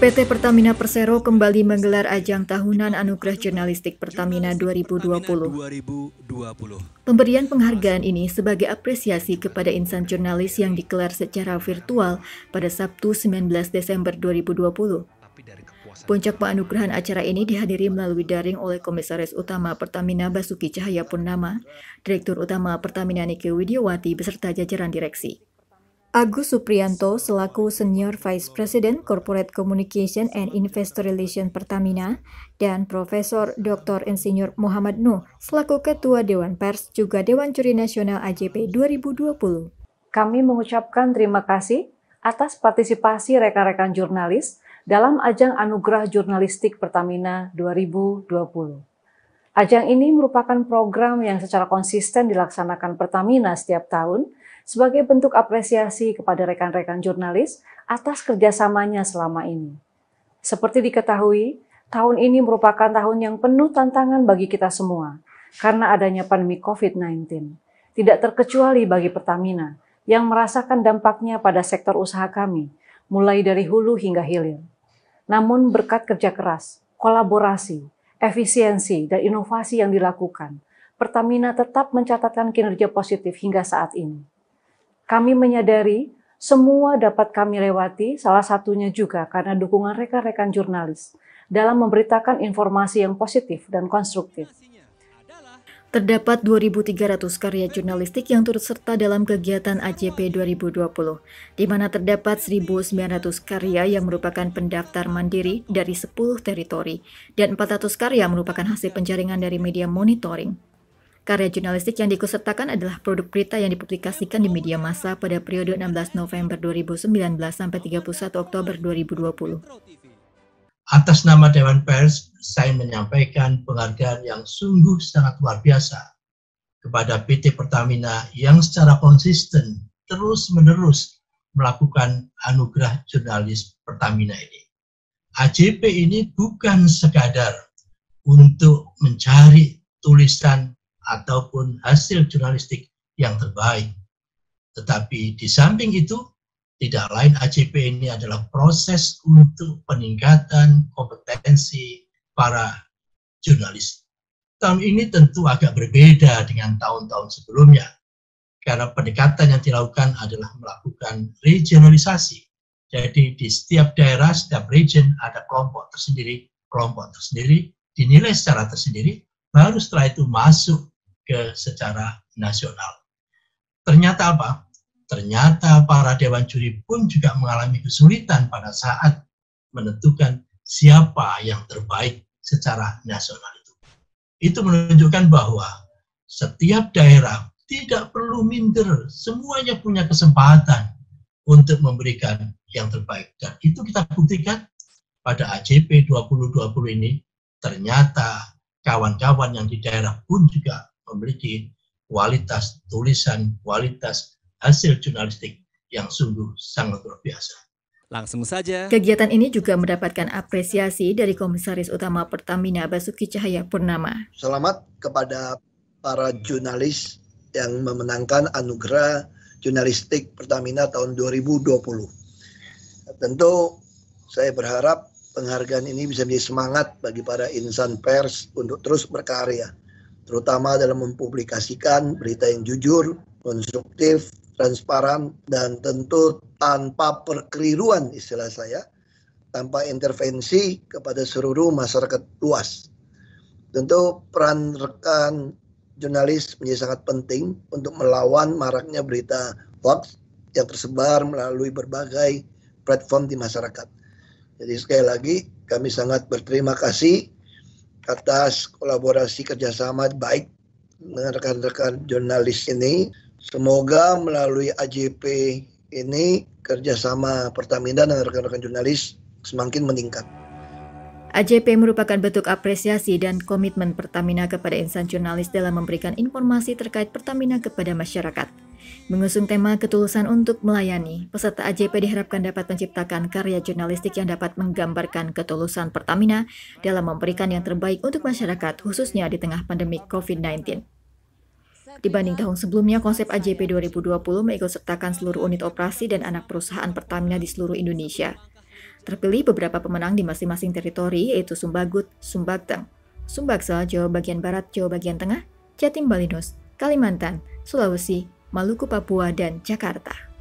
PT Pertamina Persero kembali menggelar ajang tahunan Anugerah Jurnalistik Pertamina 2020. Pemberian penghargaan ini sebagai apresiasi kepada insan jurnalis yang digelar secara virtual pada Sabtu 19 Desember 2020. Puncak penganugerahan acara ini dihadiri melalui daring oleh Komisaris Utama Pertamina Basuki Cahayapurnama, Direktur Utama Pertamina Nike Widiawati beserta jajaran direksi. Agus Supriyanto selaku Senior Vice President Corporate Communication and Investor Relations Pertamina dan Profesor Dr. Insinyur Muhammad Nuh selaku Ketua Dewan Pers juga Dewan Juri Nasional AJP 2020. Kami mengucapkan terima kasih atas partisipasi rekan-rekan jurnalis dalam ajang Anugerah Jurnalistik Pertamina 2020. Ajang ini merupakan program yang secara konsisten dilaksanakan Pertamina setiap tahun sebagai bentuk apresiasi kepada rekan-rekan jurnalis atas kerjasamanya selama ini. Seperti diketahui, tahun ini merupakan tahun yang penuh tantangan bagi kita semua karena adanya pandemi COVID-19. Tidak terkecuali bagi Pertamina yang merasakan dampaknya pada sektor usaha kami, mulai dari hulu hingga hilir. Namun berkat kerja keras, kolaborasi, efisiensi, dan inovasi yang dilakukan, Pertamina tetap mencatatkan kinerja positif hingga saat ini. Kami menyadari semua dapat kami lewati, salah satunya juga karena dukungan rekan-rekan jurnalis dalam memberitakan informasi yang positif dan konstruktif. Terdapat 2.300 karya jurnalistik yang turut serta dalam kegiatan AJP 2020, di mana terdapat 1.900 karya yang merupakan pendaftar mandiri dari 10 teritori, dan 400 karya merupakan hasil penjaringan dari media monitoring. Karya jurnalistik yang diikutsertakan adalah produk berita yang dipublikasikan di media massa pada periode 16 November 2019 sampai 31 Oktober 2020. Atas nama Dewan Pers, saya menyampaikan penghargaan yang sungguh sangat luar biasa kepada PT Pertamina yang secara konsisten terus-menerus melakukan anugerah jurnalis Pertamina ini. AJP ini bukan sekadar untuk mencari tulisan ataupun hasil jurnalistik yang terbaik. Tetapi di samping itu, tidak lain AJP ini adalah proses untuk peningkatan kompetensi para jurnalis. Tahun ini tentu agak berbeda dengan tahun-tahun sebelumnya, karena pendekatan yang dilakukan adalah melakukan regionalisasi. Jadi di setiap daerah, setiap region ada kelompok tersendiri, dinilai secara tersendiri, baru setelah itu masuk ke secara nasional. Ternyata apa? Ternyata para dewan juri pun juga mengalami kesulitan pada saat menentukan siapa yang terbaik secara nasional itu. Itu menunjukkan bahwa setiap daerah tidak perlu minder, semuanya punya kesempatan untuk memberikan yang terbaik. Dan itu kita buktikan pada AJP 2020 ini, ternyata kawan-kawan yang di daerah pun juga memiliki kualitas tulisan, kualitas hasil jurnalistik yang sungguh sangat luar biasa. Langsung saja. Kegiatan ini juga mendapatkan apresiasi dari Komisaris Utama Pertamina Basuki Cahayapurnama. Selamat kepada para jurnalis yang memenangkan anugerah jurnalistik Pertamina tahun 2020. Tentu saya berharap penghargaan ini bisa menjadi semangat bagi para insan pers untuk terus berkarya, terutama dalam mempublikasikan berita yang jujur, konstruktif, transparan, dan tentu tanpa perkeliruan istilah saya, tanpa intervensi kepada seluruh masyarakat luas. Tentu peran rekan jurnalis menjadi sangat penting untuk melawan maraknya berita hoax yang tersebar melalui berbagai platform di masyarakat. Jadi sekali lagi kami sangat berterima kasih atas kolaborasi kerjasama baik dengan rekan-rekan jurnalis ini. Semoga melalui AJP ini kerjasama Pertamina dengan rekan-rekan jurnalis semakin meningkat. AJP merupakan bentuk apresiasi dan komitmen Pertamina kepada insan jurnalis dalam memberikan informasi terkait Pertamina kepada masyarakat. Mengusung tema ketulusan untuk melayani, peserta AJP diharapkan dapat menciptakan karya jurnalistik yang dapat menggambarkan ketulusan Pertamina dalam memberikan yang terbaik untuk masyarakat, khususnya di tengah pandemi COVID-19. Dibanding tahun sebelumnya, konsep AJP 2020 mengikutsertakan seluruh unit operasi dan anak perusahaan Pertamina di seluruh Indonesia. Terpilih beberapa pemenang di masing-masing teritori, yaitu Sumbagut, Sumbakteng, Sumbaksel, Jawa bagian Barat, Jawa bagian Tengah, Jatim Balinus, Kalimantan, Sulawesi, Maluku Papua, dan Jakarta.